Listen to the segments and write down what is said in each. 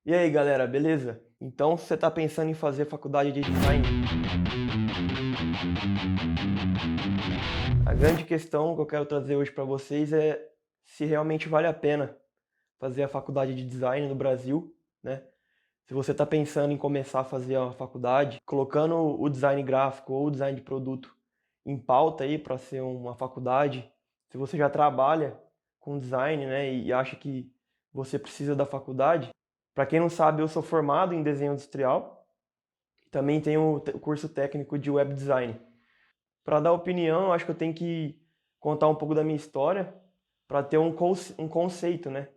E aí, galera, beleza? Então, se você está pensando em fazer faculdade de design, a grande questão que eu quero trazer hoje para vocês é se realmente vale a pena fazer a faculdade de design no Brasil, né? Se você está pensando em começar a fazer a faculdade, colocando o design gráfico ou o design de produto em pauta aí para ser uma faculdade, se você já trabalha com design, né, e acha que você precisa da faculdade, para quem não sabe, eu sou formado em desenho industrial. Também tenho o curso técnico de web design. Para dar opinião, acho que eu tenho que contar um pouco da minha história para ter um conceito, né?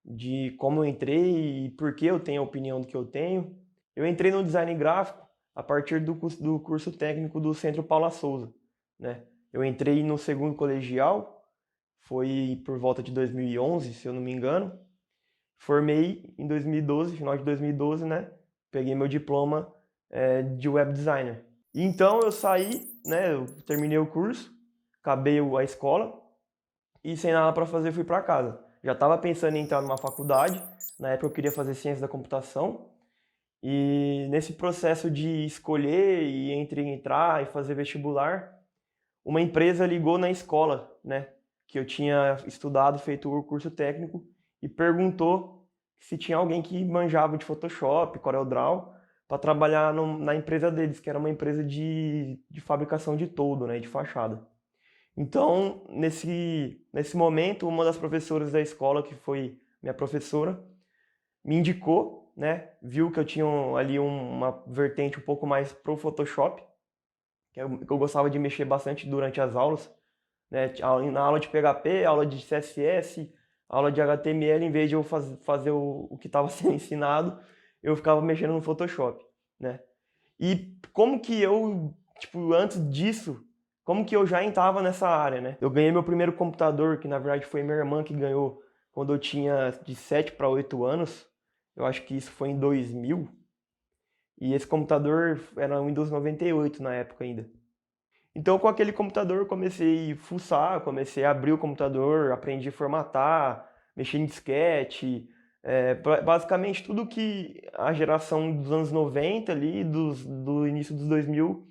De como eu entrei e por que eu tenho a opinião do que eu tenho. Eu entrei no design gráfico a partir do curso técnico do Centro Paula Souza, né? Eu entrei no segundo colegial, foi por volta de 2011, se eu não me engano. Formei em 2012, final de 2012, né? Peguei meu diploma de web designer. E então eu saí, né? Eu terminei o curso, acabei a escola e sem nada para fazer fui para casa. Já estava pensando em entrar numa faculdade. Na época eu queria fazer ciência da computação. E nesse processo de escolher e entre entrar e fazer vestibular, uma empresa ligou na escola, né? Que eu tinha estudado, feito o curso técnico e perguntou se tinha alguém que manjava de Photoshop, CorelDRAW, para trabalhar na empresa deles, que era uma empresa de fabricação de toldo, né, de fachada. Então, nesse momento, uma das professoras da escola, que foi minha professora, me indicou, né, viu que eu tinha ali uma vertente um pouco mais pro Photoshop, que eu gostava de mexer bastante durante as aulas, né? Na aula de PHP, aula de CSS, aula de HTML, em vez de eu fazer o que estava sendo ensinado, eu ficava mexendo no Photoshop, né? E como que eu, tipo, antes disso, como que eu já entrava nessa área, né? Eu ganhei meu primeiro computador, que na verdade foi minha irmã que ganhou quando eu tinha de 7 para 8 anos. Eu acho que isso foi em 2000. E esse computador era um Windows 98 na época ainda. Então, com aquele computador, eu comecei a fuçar, comecei a abrir o computador, aprendi a formatar, mexer em disquete, basicamente tudo que a geração dos anos 90 ali, do início dos 2000,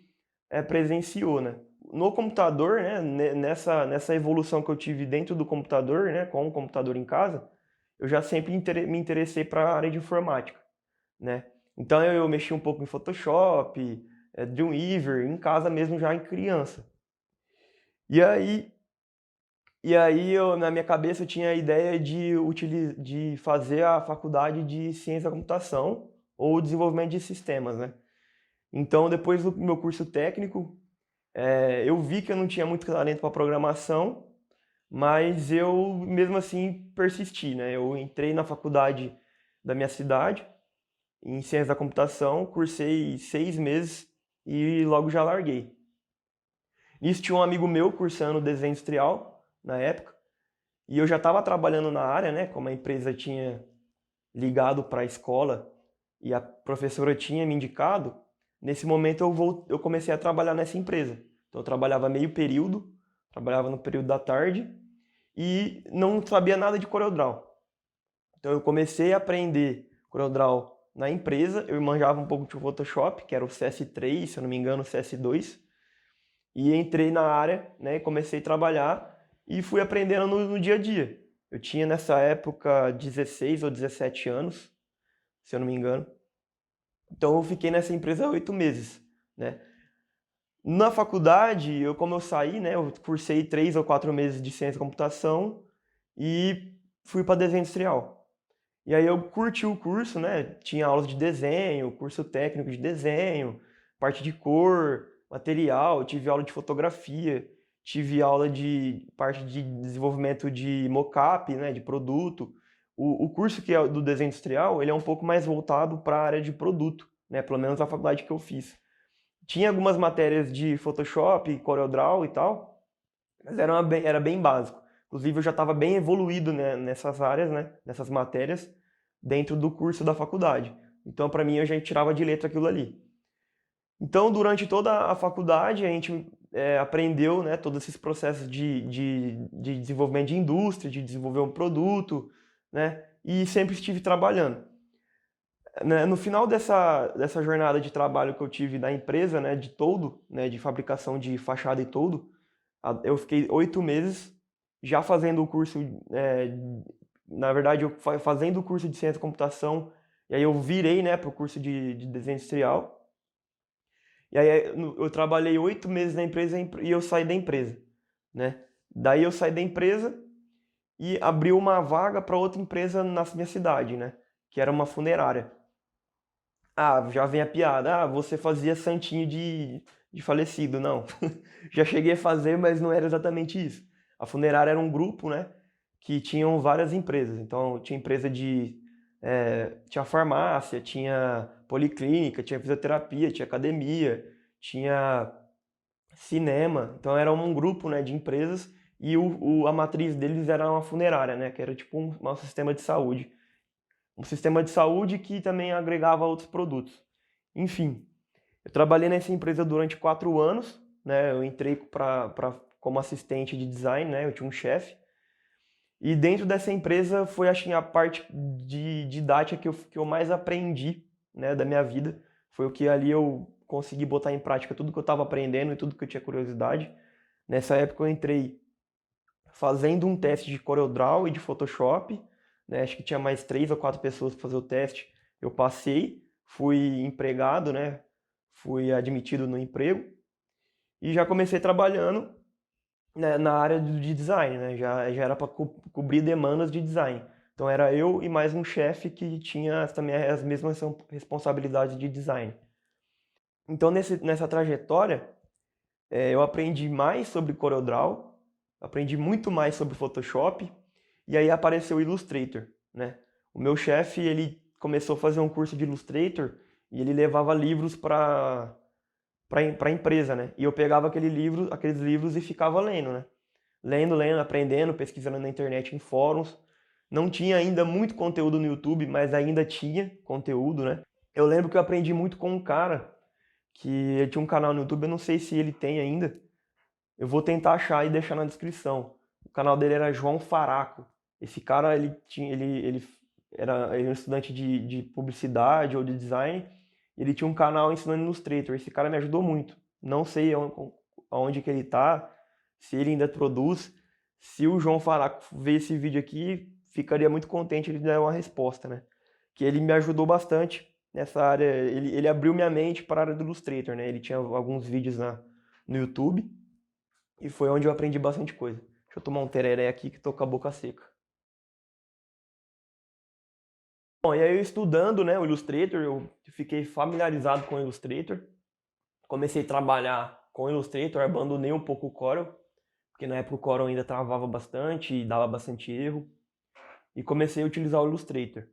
presenciou, né? No computador, né, nessa evolução que eu tive dentro do computador, né, com o computador em casa, eu já sempre me interessei para a área de informática, né? Então eu mexi um pouco em Photoshop, Dreamweaver, em casa mesmo já em criança. E aí, na minha cabeça eu tinha a ideia de fazer a faculdade de ciência da computação ou desenvolvimento de sistemas, né? Então, depois do meu curso técnico, eu vi que eu não tinha muito talento para programação, mas eu mesmo assim persisti, né? Eu entrei na faculdade da minha cidade, em ciência da computação, cursei 6 meses e logo já larguei. Nisso tinha um amigo meu cursando desenho industrial na época, e eu já estava trabalhando na área, né? Como a empresa tinha ligado para a escola e a professora tinha me indicado, nesse momento eu comecei a trabalhar nessa empresa. Então eu trabalhava meio período, trabalhava no período da tarde e não sabia nada de CorelDRAW. Então eu comecei a aprender CorelDRAW na empresa, eu manjava um pouco de Photoshop, que era o CS3, se eu não me engano, o CS2, e entrei na área, né, comecei a trabalhar e fui aprendendo no dia a dia. Eu tinha nessa época 16 ou 17 anos, se eu não me engano. Então eu fiquei nessa empresa 8 meses, né? Na faculdade, como eu saí, né, eu cursei 3 ou 4 meses de ciência da computação e fui para desenho industrial. E aí eu curti o curso, né? Tinha aulas de desenho, curso técnico de desenho, parte de cor, material, tive aula de fotografia, tive aula de parte de desenvolvimento de mockup, né, de produto. O curso que é do desenho industrial, ele é um pouco mais voltado para a área de produto, né? Pelo menos a faculdade que eu fiz. Tinha algumas matérias de Photoshop, CorelDRAW e tal, mas era bem básico. Inclusive, eu já estava bem evoluído, né, nessas áreas, né, nessas matérias, dentro do curso da faculdade. Então, para mim, eu já tirava de letra aquilo ali. Então, durante toda a faculdade, a gente aprendeu, né, todos esses processos de desenvolvimento de indústria, de desenvolver um produto, né, e sempre estive trabalhando. Né, no final dessa jornada de trabalho que eu tive na empresa, né, de toldo, né, de fabricação de fachada e toldo, eu fiquei 8 meses já fazendo o curso, na verdade, eu fazendo o curso de ciência da computação, e aí eu virei, né, para o curso de desenho industrial. E aí eu trabalhei 8 meses na empresa e eu saí da empresa, né? Daí eu saí da empresa e abriu uma vaga para outra empresa na minha cidade, né? Que era uma funerária. Ah, já vem a piada. Ah, você fazia santinho de falecido. Não. Já cheguei a fazer, mas não era exatamente isso. A funerária era um grupo, né? Que tinham várias empresas. Então, tinha empresa de. Tinha farmácia, tinha policlínica, tinha fisioterapia, tinha academia, tinha cinema. Então, era um grupo, né, de empresas. E a matriz deles era uma funerária, né? Que era tipo um sistema de saúde. Um sistema de saúde que também agregava outros produtos. Enfim, eu trabalhei nessa empresa durante 4 anos, né? Eu entrei como assistente de design, né? Eu tinha um chefe. E dentro dessa empresa foi, acho que, a parte de didática que eu mais aprendi, né, da minha vida. Foi o que ali eu consegui botar em prática tudo que eu estava aprendendo e tudo que eu tinha curiosidade. Nessa época eu entrei fazendo um teste de CorelDRAW e de Photoshop, né? Acho que tinha mais 3 ou 4 pessoas para fazer o teste. Eu passei, fui empregado, né? Fui admitido no emprego e já comecei trabalhando, né, na área de design, né? Já era para cobrir demandas de design. Então era eu e mais um chefe que tinha também as mesmas responsabilidades de design. Então nessa trajetória eu aprendi mais sobre CorelDRAW, aprendi muito mais sobre Photoshop, e aí apareceu o Illustrator, né? O meu chefe, ele começou a fazer um curso de Illustrator e ele levava livros para a empresa, né? E eu pegava aqueles livros e ficava lendo, né? Lendo, aprendendo, pesquisando na internet em fóruns. Não tinha ainda muito conteúdo no YouTube, mas ainda tinha conteúdo, né? Eu lembro que eu aprendi muito com um cara que ele tinha um canal no YouTube, eu não sei se ele tem ainda. Eu vou tentar achar e deixar na descrição. O canal dele era João Faraco. Esse cara, ele era um estudante de publicidade ou de design. Ele tinha um canal ensinando Illustrator. Esse cara me ajudou muito. Não sei aonde que ele tá, se ele ainda produz. Se o João Faraco ver esse vídeo aqui, ficaria muito contente ele dar uma resposta, né? Que ele me ajudou bastante nessa área. Ele abriu minha mente para a área do Illustrator, né? Ele tinha alguns vídeos no YouTube. E foi onde eu aprendi bastante coisa. Deixa eu tomar um tereré aqui que tô com a boca seca. Bom, e aí eu estudando, né, o Illustrator, eu fiquei familiarizado com o Illustrator. Comecei a trabalhar com o Illustrator, abandonei um pouco o Corel, porque na época o Corel ainda travava bastante e dava bastante erro. E comecei a utilizar o Illustrator.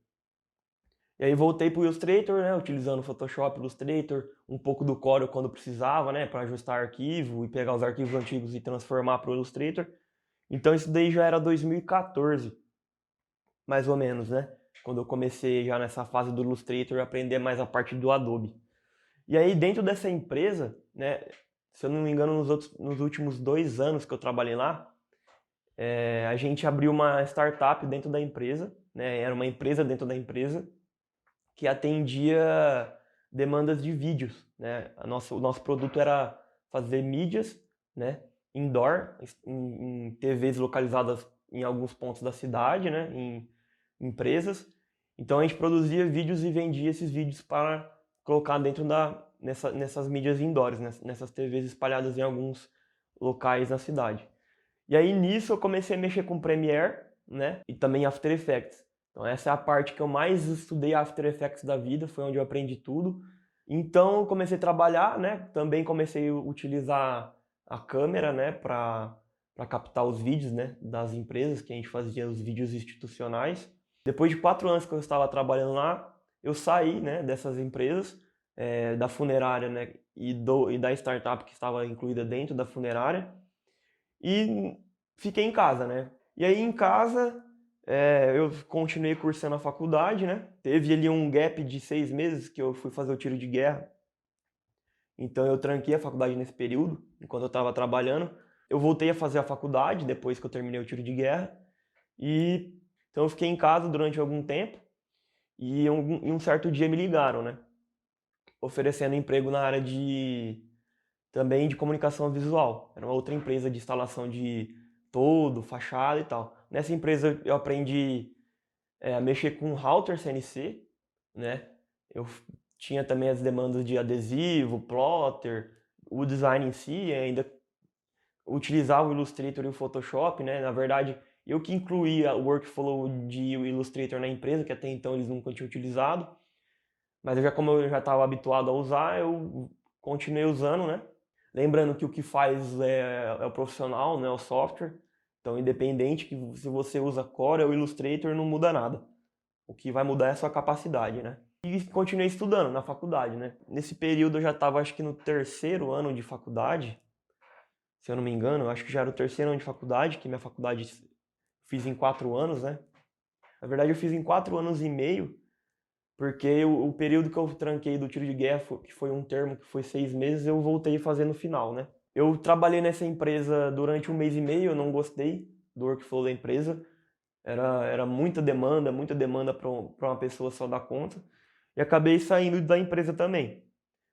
E aí voltei para o Illustrator, né, utilizando o Photoshop, Illustrator, um pouco do Corel quando precisava, né, para ajustar arquivo e pegar os arquivos antigos e transformar para o Illustrator. Então isso daí já era 2014, mais ou menos, né? Quando eu comecei já nessa fase do Illustrator a aprender mais a parte do Adobe. E aí dentro dessa empresa, né, se eu não me engano nos últimos 2 anos que eu trabalhei lá, a gente abriu uma startup dentro da empresa, né? Era uma empresa dentro da empresa que atendia demandas de vídeos, né? O nosso produto era fazer mídias, né, indoor, em TVs localizadas em alguns pontos da cidade, né, em empresas. Então a gente produzia vídeos e vendia esses vídeos para colocar nessas mídias indoors, nessas TVs espalhadas em alguns locais na cidade. E aí nisso eu comecei a mexer com Premiere, né, e também After Effects. Então essa é a parte que eu mais estudei After Effects da vida, foi onde eu aprendi tudo. Então eu comecei a trabalhar, né, também comecei a utilizar a câmera, né, para captar os vídeos, né, das empresas, que a gente fazia os vídeos institucionais. Depois de 4 anos que eu estava trabalhando lá, eu saí, né, dessas empresas, da funerária, né, e da startup que estava incluída dentro da funerária, e fiquei em casa, né. E aí em casa eu continuei cursando a faculdade, né. Teve ali um gap de 6 meses que eu fui fazer o tiro de guerra, então eu tranquei a faculdade nesse período, enquanto eu estava trabalhando. Eu voltei a fazer a faculdade depois que eu terminei o tiro de guerra, e então eu fiquei em casa durante algum tempo. E um certo dia me ligaram, né? Oferecendo emprego na área também de comunicação visual. Era uma outra empresa de instalação de toldo, fachada e tal. Nessa empresa eu aprendi a mexer com router CNC, né? Eu tinha também as demandas de adesivo, plotter, o design em si, ainda utilizava o Illustrator e o Photoshop, né? Na verdade, eu que incluía o workflow de Illustrator na empresa, que até então eles nunca tinham utilizado. Mas como eu já estava habituado a usar, eu continuei usando, né? Lembrando que o que faz é o profissional, não é o software. Então, independente que se você usa Core ou Illustrator, não muda nada. O que vai mudar é a sua capacidade, né? E continuei estudando na faculdade, né? Nesse período eu já estava, acho que no terceiro ano de faculdade, se eu não me engano, acho que já era o terceiro ano de faculdade, que minha faculdade fiz em 4 anos, né? Na verdade, eu fiz em 4 anos e meio, porque o período que eu tranquei do tiro de guerra, que foi um termo que foi 6 meses, eu voltei a fazer no final, né? Eu trabalhei nessa empresa durante 1 mês e meio, eu não gostei do workflow da empresa. Era muita demanda para uma pessoa só dar conta. E acabei saindo da empresa também.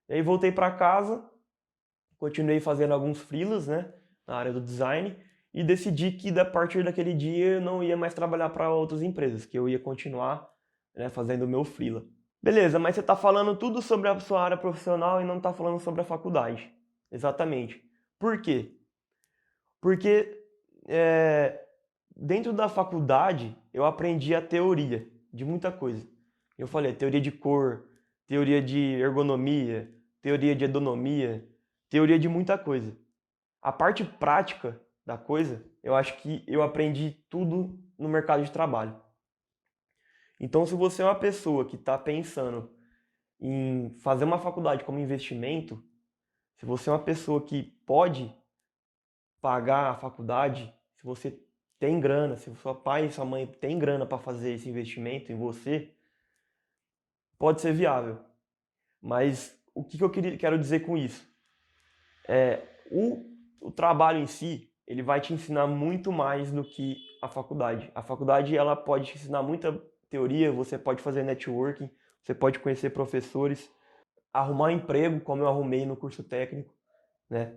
E aí voltei para casa, continuei fazendo alguns freelas, né, na área do design, e decidi que a partir daquele dia eu não ia mais trabalhar para outras empresas, que eu ia continuar, né, fazendo o meu freela. Beleza, mas você está falando tudo sobre a sua área profissional e não está falando sobre a faculdade. Exatamente. Por quê? Porque dentro da faculdade eu aprendi a teoria de muita coisa. Eu falei teoria de cor, teoria de ergonomia, teoria de edonomia, teoria de muita coisa. A parte prática da coisa, eu acho que eu aprendi tudo no mercado de trabalho. Então, se você é uma pessoa que está pensando em fazer uma faculdade como investimento, se você é uma pessoa que pode pagar a faculdade, se você tem grana, se seu pai e sua mãe têm grana para fazer esse investimento em você, pode ser viável. Mas o que eu quero dizer com isso? O trabalho em si, ele vai te ensinar muito mais do que a faculdade. A faculdade, ela pode te ensinar muita teoria, você pode fazer networking, você pode conhecer professores, arrumar um emprego, como eu arrumei no curso técnico, né?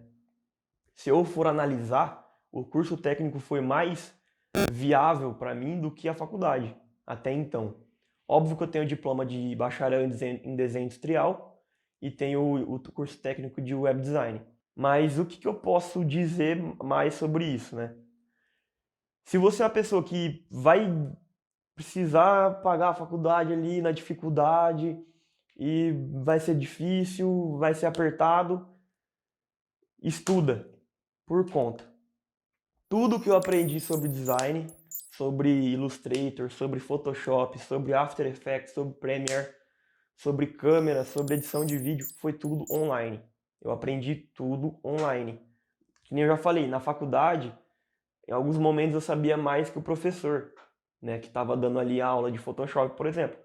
Se eu for analisar, o curso técnico foi mais viável para mim do que a faculdade, até então. Óbvio que eu tenho diploma de bacharel em desenho industrial e tenho o curso técnico de web design. Mas o que eu posso dizer mais sobre isso, né? Se você é uma pessoa que vai precisar pagar a faculdade ali na dificuldade e vai ser difícil, vai ser apertado, estuda por conta. Tudo que eu aprendi sobre design, sobre Illustrator, sobre Photoshop, sobre After Effects, sobre Premiere, sobre câmera, sobre edição de vídeo, foi tudo online. Eu aprendi tudo online. Que nem eu já falei, na faculdade, em alguns momentos eu sabia mais que o professor, né, que estava dando ali aula de Photoshop, por exemplo.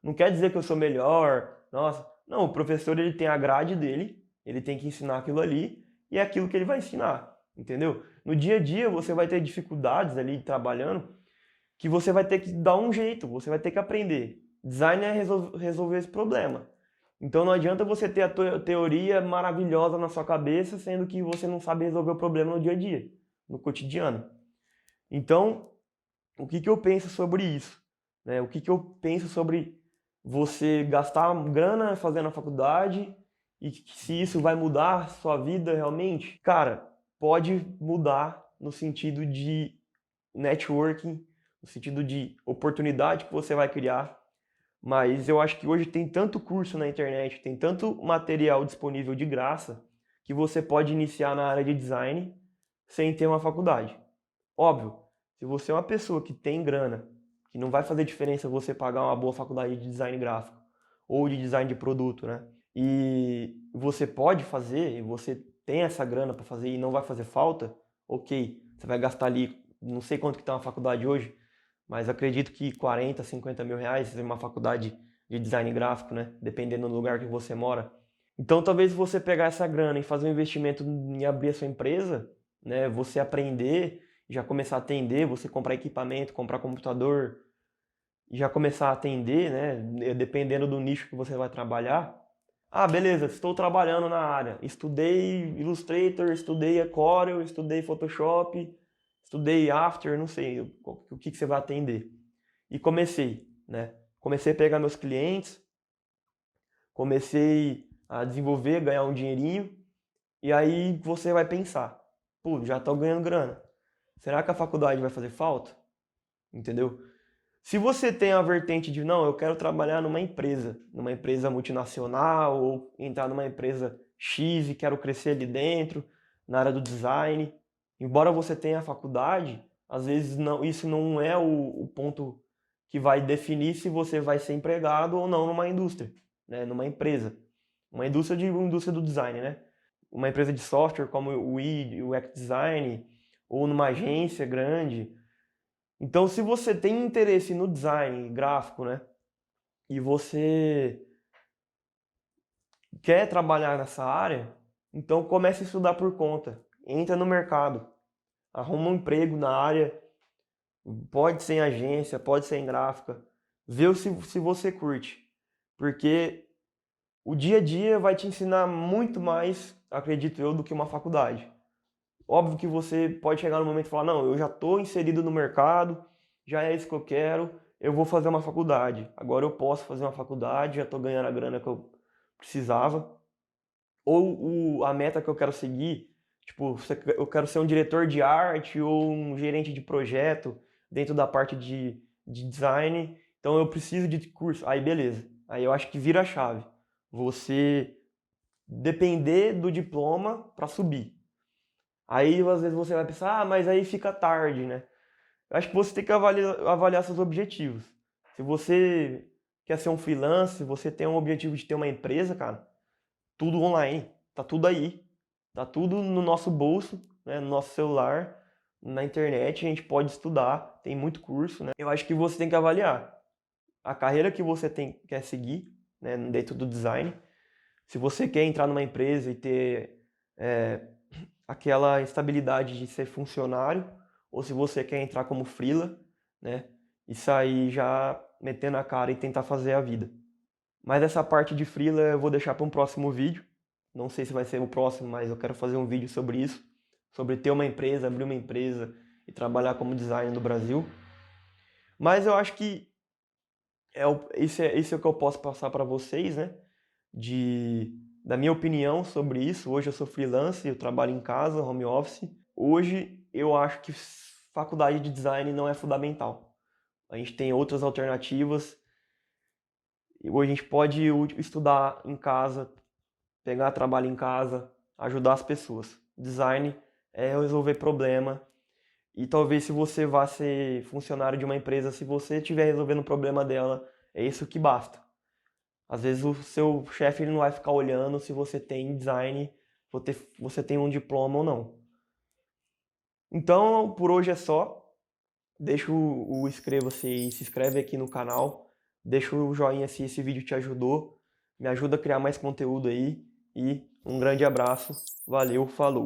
Não quer dizer que eu sou melhor, nossa. Não, o professor ele tem a grade dele, ele tem que ensinar aquilo ali e é aquilo que ele vai ensinar, entendeu? No dia a dia você vai ter dificuldades ali trabalhando que você vai ter que dar um jeito, você vai ter que aprender. Design é resolver esse problema. Então não adianta você ter a teoria maravilhosa na sua cabeça, sendo que você não sabe resolver o problema no dia a dia, no cotidiano. Então, o que eu penso sobre isso? Né? O que eu penso sobre você gastar grana fazendo a faculdade e se isso vai mudar a sua vida realmente? Cara, pode mudar no sentido de networking, no sentido de oportunidade que você vai criar, mas eu acho que hoje tem tanto curso na internet, tem tanto material disponível de graça, que você pode iniciar na área de design sem ter uma faculdade. Óbvio, se você é uma pessoa que tem grana, que não vai fazer diferença você pagar uma boa faculdade de design gráfico ou de design de produto, né? E você pode fazer, e você tem essa grana para fazer e não vai fazer falta, ok, você vai gastar ali, não sei quanto que está uma faculdade hoje, mas acredito que 40, 50 mil reais em uma faculdade de design gráfico, né? Dependendo do lugar que você mora. Então talvez você pegar essa grana e fazer um investimento em abrir a sua empresa, né? Você aprender, já começar a atender, você comprar equipamento, comprar computador, e já começar a atender, né, dependendo do nicho que você vai trabalhar. Ah, beleza, estou trabalhando na área. Estudei Illustrator, estudei Corel, estudei Photoshop, estudei After, não sei o que você vai atender. E comecei, né? Comecei a pegar meus clientes, comecei a desenvolver, ganhar um dinheirinho, e aí você vai pensar, pô, já estou ganhando grana. Será que a faculdade vai fazer falta? Entendeu? Se você tem a vertente de, não, eu quero trabalhar numa empresa multinacional, ou entrar numa empresa X e quero crescer ali dentro, na área do design, embora você tenha a faculdade, às vezes não, isso não é o ponto que vai definir se você vai ser empregado ou não numa indústria, né, numa empresa. Uma indústria de uma indústria do design, né? Uma empresa de software como o UX Design, ou numa agência grande. Então, se você tem interesse no design gráfico, né, e você quer trabalhar nessa área, então comece a estudar por conta. Entra no mercado, arruma um emprego na área, pode ser em agência, pode ser em gráfica, vê se você curte. Porque o dia a dia vai te ensinar muito mais, acredito eu, do que uma faculdade. Óbvio que você pode chegar no momento e falar, não, eu já estou inserido no mercado, já é isso que eu quero, eu vou fazer uma faculdade. Agora eu posso fazer uma faculdade, já estou ganhando a grana que eu precisava. Ou a meta que eu quero seguir, tipo, eu quero ser um diretor de arte ou um gerente de projeto dentro da parte de design, então eu preciso de curso. Aí beleza, aí eu acho que vira a chave. Você depender do diploma para subir. Aí às vezes você vai pensar, ah, mas aí fica tarde, né? Eu acho que você tem que avaliar seus objetivos. Se você quer ser um freelance, se você tem um objetivo de ter uma empresa, cara, tudo online, tá tudo aí. Tá tudo no nosso bolso, né, no nosso celular, na internet, a gente pode estudar, tem muito curso, né? Eu acho que você tem que avaliar a carreira que você quer seguir, né, dentro do design. Se você quer entrar numa empresa e ter aquela estabilidade de ser funcionário, ou se você quer entrar como freela, né? E sair já metendo a cara e tentar fazer a vida. Mas essa parte de freela eu vou deixar para um próximo vídeo. Não sei se vai ser o próximo, mas eu quero fazer um vídeo sobre isso, sobre ter uma empresa, abrir uma empresa e trabalhar como designer no Brasil. Mas eu acho que isso é o que eu posso passar para vocês, né? Da minha opinião sobre isso. Hoje eu sou freelance, eu trabalho em casa, home office. Hoje eu acho que faculdade de design não é fundamental. A gente tem outras alternativas. Hoje a gente pode estudar em casa, pegar trabalho em casa, ajudar as pessoas. Design é resolver problema. E talvez se você vá ser funcionário de uma empresa, se você estiver resolvendo o problema dela, é isso que basta. Às vezes o seu chefe ele não vai ficar olhando se você tem design, você tem um diploma ou não. Então, por hoje é só. Deixa o inscreva-se e se inscreve aqui no canal. Deixa o joinha se esse vídeo te ajudou. Me ajuda a criar mais conteúdo aí. E um grande abraço. Valeu, falou!